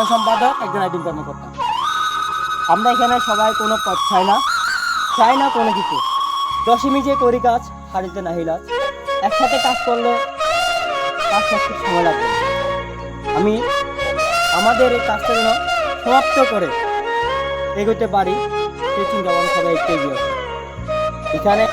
সাধারণ সম্পাদক, একজন আইটি কর্মকর্তা। আমরা এখানে সবাই কোনো পদ চাই না কোনো কিছু। দশমী যে করি কাজ, হারিতে নাহি লাজ। একসাথে কাজ করলে কাজ করতে সময় লাগবে না। আমি আমাদের এই কাজটা যেন সমাপ্ত করে এগোতে পারি সেই চিন্তা ভাবনা সবাই একটু এগিয়ে আসে। এখানে